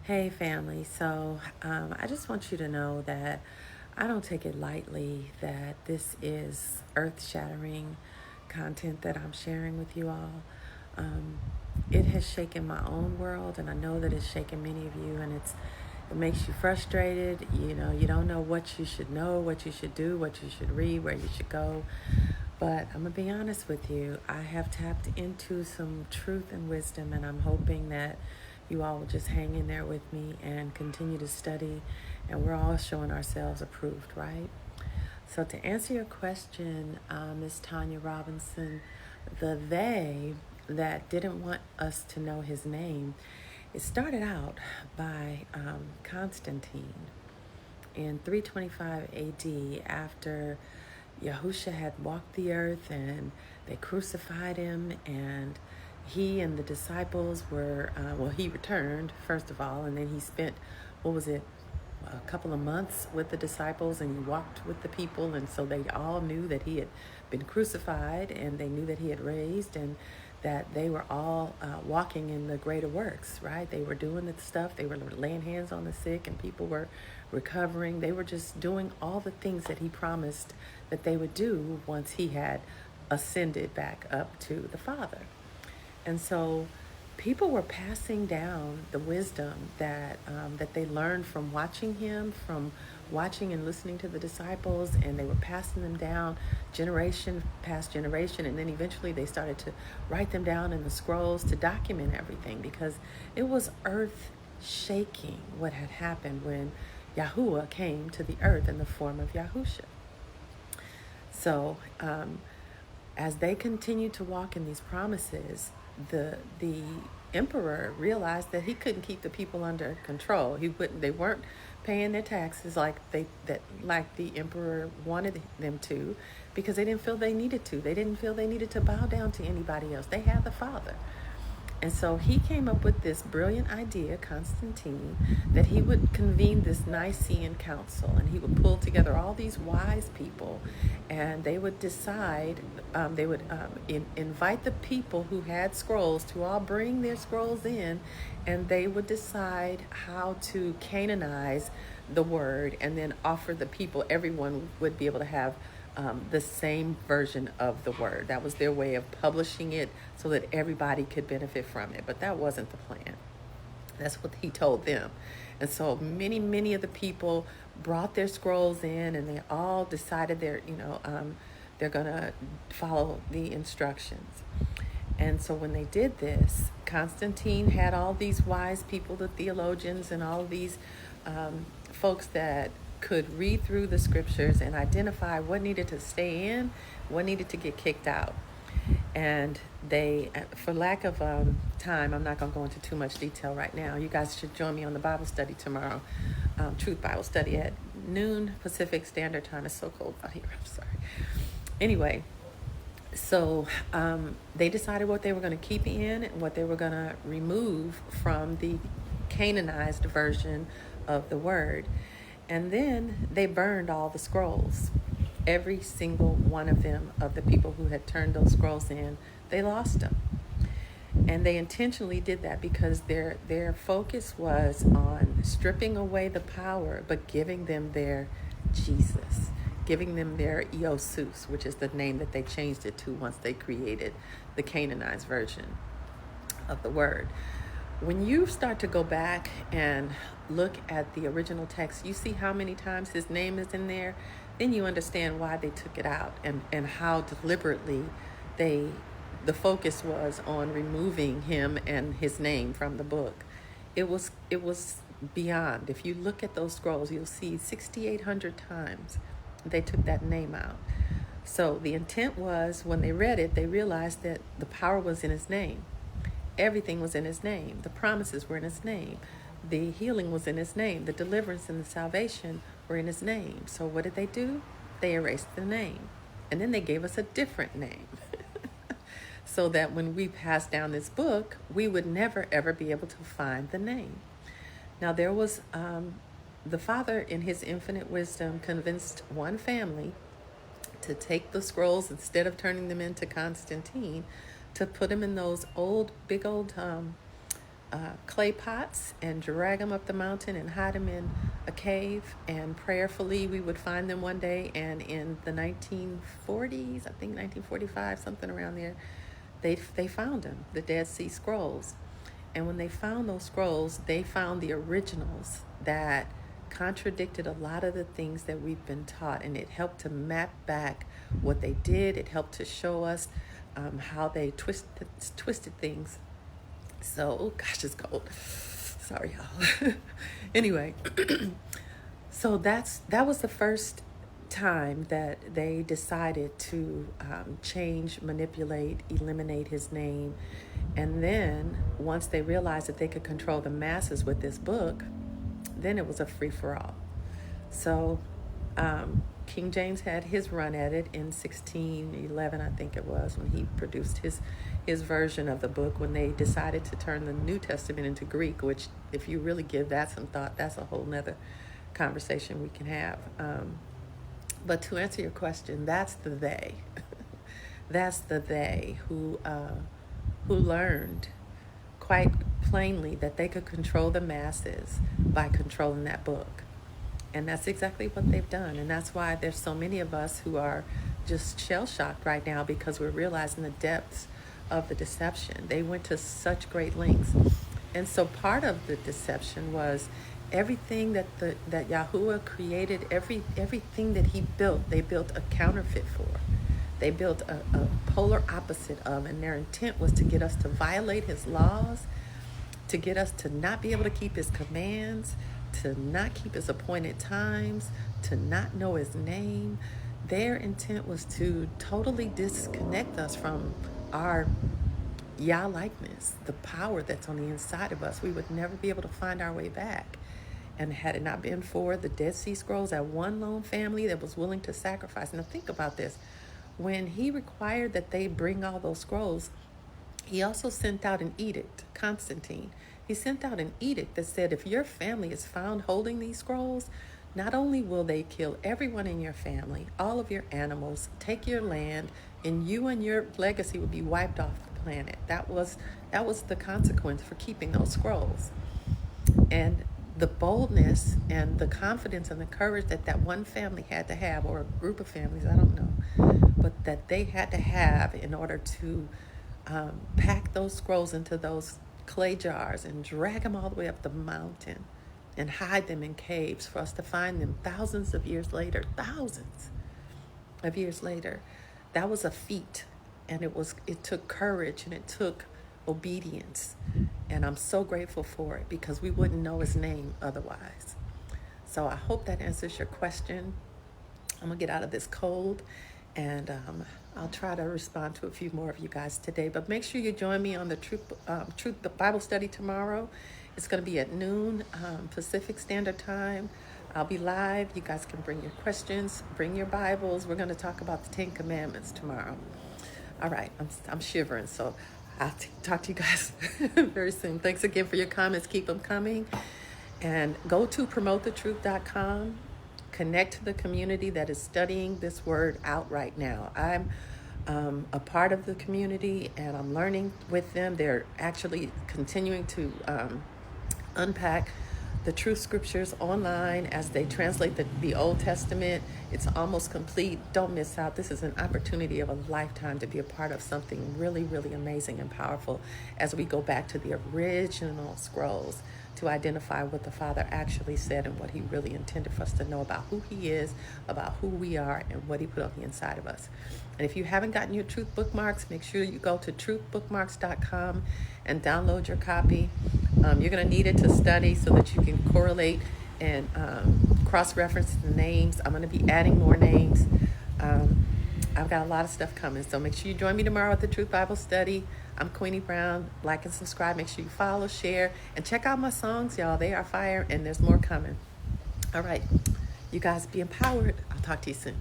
Hey, family. I just want you to know that I don't take it lightly that this is earth shattering content that I'm sharing with you all. Um, it has shaken my own world, and I know that it's shaken many of you, and it makes you frustrated. You don't know what you should know, what you should do, what you should read, where you should go. But I'm going to be honest with you. I have tapped into some truth and wisdom, and I'm hoping that you all will just hang in there with me and continue to study. And we're all showing ourselves approved, right? So, to answer your question, Miss Tanya Robinson, the they that didn't want us to know his name, it started out by Constantine in 325 AD after Yahusha had walked the earth and they crucified him, and he and the disciples were, he returned, first of all, and then he spent, what was it, a couple of months with the disciples, and he walked with the people, and so they all knew that he had been crucified, and they knew that he had raised, and that they were all walking in the greater works, right? They were doing the stuff. They were laying hands on the sick, and people were recovering. They were just doing all the things that he promised that they would do once he had ascended back up to the Father. And so people were passing down the wisdom that they learned from watching him, from watching and listening to the disciples, and they were passing them down generation past generation, and then eventually they started to write them down in the scrolls to document everything, because it was earth shaking what had happened when Yahuwah came to the earth in the form of Yahusha. So as they continued to walk in these promises, the emperor realized that he couldn't keep the people under control. They weren't paying their taxes like the emperor wanted them to, because they didn't feel they needed to. They didn't feel they needed to bow down to anybody else. They had the Father. And so he came up with this brilliant idea, Constantine, that he would convene this Nicene Council, and he would pull together all these wise people, and they would decide, invite the people who had scrolls to all bring their scrolls in, and they would decide how to canonize the word, and then offer the people, everyone would be able to have the same version of the word. That was their way of publishing it so that everybody could benefit from it. But that wasn't the plan. That's what he told them. And so many of the people brought their scrolls in, and they all decided they're going to follow the instructions. And so when they did this, Constantine had all these wise people, the theologians, and all of these folks that could read through the scriptures and identify what needed to stay in, what needed to get kicked out. And they, for lack of time, I'm not going to go into too much detail right now. You guys should join me on the Bible study tomorrow, Truth Bible Study at noon Pacific Standard Time. It's so cold out here. I'm sorry. Anyway, so they decided what they were going to keep in and what they were going to remove from the canonized version of the word. And then they burned all the scrolls. Every single one of them, of the people who had turned those scrolls in, they lost them. And they intentionally did that because their focus was on stripping away the power, but giving them their Jesus, giving them their Iosus, which is the name that they changed it to once they created the canonized version of the word. When you start to go back and look at the original text, you see how many times his name is in there. Then you understand why they took it out, and how deliberately the focus was on removing him and his name from the book. It was beyond. If you look at those scrolls, you'll see 6,800 times they took that name out. So the intent was, when they read it, they realized that the power was in his name. Everything was in his name. The promises were in his name. The healing was in his name. The deliverance and the salvation were in his name. So what did they do? They erased the name. And then they gave us a different name. So that when we passed down this book, we would never, ever be able to find the name. Now, there was the Father, in his infinite wisdom, convinced one family to take the scrolls, instead of turning them into Constantine, to put them in those big old clay pots and drag them up the mountain and hide them in a cave. And prayerfully, we would find them one day. And in the 1940s, I think 1945, something around there, they found them, the Dead Sea Scrolls. And when they found those scrolls, they found the originals that contradicted a lot of the things that we've been taught. And it helped to map back what they did. It helped to show us how they twisted things. So, oh gosh, it's cold. Sorry, y'all. Anyway, so that was the first time that they decided to change, manipulate, eliminate his name. And then once they realized that they could control the masses with this book, then it was a free-for-all. So King James had his run at it in 1611, I think it was, when he produced his version of the book, when they decided to turn the New Testament into Greek, which, if you really give that some thought, that's a whole nother conversation we can have. But to answer your question, that's the they. That's the they who learned quite plainly that they could control the masses by controlling that book. And that's exactly what they've done. And that's why there's so many of us who are just shell-shocked right now, because we're realizing the depths of the deception. They went to such great lengths. And so part of the deception was everything that Yahuwah created, everything that he built, they built a counterfeit for. They built a polar opposite of, and their intent was to get us to violate his laws, to get us to not be able to keep his commands, to not keep his appointed times, to not know his name. Their intent was to totally disconnect us from our Yah likeness, the power that's on the inside of us. We would never be able to find our way back. And had it not been for the Dead Sea Scrolls, that one lone family that was willing to sacrifice. Now think about this. When he required that they bring all those scrolls, he also sent out an edict, Constantine. He sent out an edict that said, if your family is found holding these scrolls, not only will they kill everyone in your family, all of your animals, take your land, and you and your legacy will be wiped off the planet. That was the consequence for keeping those scrolls. And the boldness and the confidence and the courage that one family had to have, or a group of families, I don't know, but that they had to have in order to pack those scrolls into those clay jars and drag them all the way up the mountain and hide them in caves for us to find them thousands of years later. That was a feat, and it took courage, and it took obedience, and I'm so grateful for it, because we wouldn't know his name otherwise. So I hope that answers your question. I'm gonna get out of this cold, and I'll try to respond to a few more of you guys today. But make sure you join me on the Truth Bible study tomorrow. It's going to be at noon Pacific Standard Time. I'll be live. You guys can bring your questions, bring your Bibles. We're going to talk about the Ten Commandments tomorrow. All right, I'm shivering, so I'll talk to you guys very soon. Thanks again for your comments. Keep them coming. And go to promotethetruth.com. Connect to the community that is studying this word out right now. I'm a part of the community, and I'm learning with them. They're actually continuing to unpack the truth scriptures online as they translate the Old Testament. It's almost complete. Don't miss out. This is an opportunity of a lifetime to be a part of something really, really amazing and powerful as we go back to the original scrolls to identify what the Father actually said and what he really intended for us to know about who he is, about who we are, and what he put on the inside of us. And if you haven't gotten your truth bookmarks, make sure you go to truthbookmarks.com and download your copy. You're going to need it to study so that you can correlate and cross-reference the names. I'm going to be adding more names. I've got a lot of stuff coming, so make sure you join me tomorrow at the Truth Bible Study. I'm Queenie Brown. Like and subscribe. Make sure you follow, share, and check out my songs, y'all. They are fire, and there's more coming. All right. You guys be empowered. I'll talk to you soon.